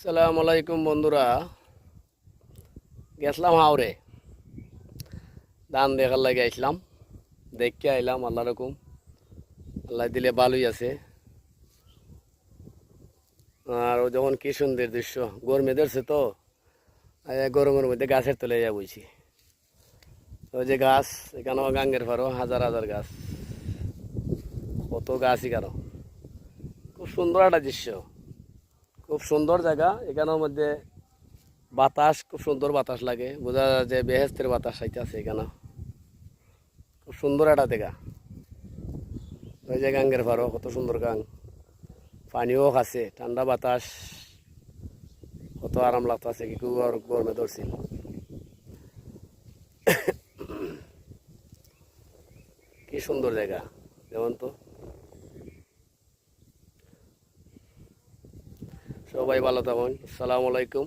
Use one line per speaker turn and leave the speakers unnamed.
আসসালামু আলাইকুম বন্ধুরা, গেছিলাম হাওড়ে ধান দেখার লাগে আসলাম, দেখে আইলাম। আল্লাহ রকম, আল্লাহ দিলে ভালোই আছে। আর ও যখন কি সুন্দর দৃশ্য, গরমে ধরছে তো, গরমের মধ্যে গাছের তলে যা বইছি। ওই যে গাছ, এখানেও গাঙ্গের পারো হাজার হাজার গাছ, কত গাছই কারো। খুব সুন্দর একটা দৃশ্য, খুব সুন্দর জায়গা। এখানের মধ্যে বাতাস, খুব সুন্দর বাতাস লাগে, বোঝা যায় যে বেহেস্তের বাতাস আইতে আছে এখানে। খুব সুন্দর একটা জায়গা। ওই যে গাঙ্গের পাড়ও, কত সুন্দর গাং, পানিও খাচ্ছে, ঠান্ডা বাতাস, কত আরাম লাগতেছে। কি গরমে ধরছি। কি সুন্দর জায়গা, যেমন তো। সবাই ভালো থাকুন। আসসালামু আলাইকুম।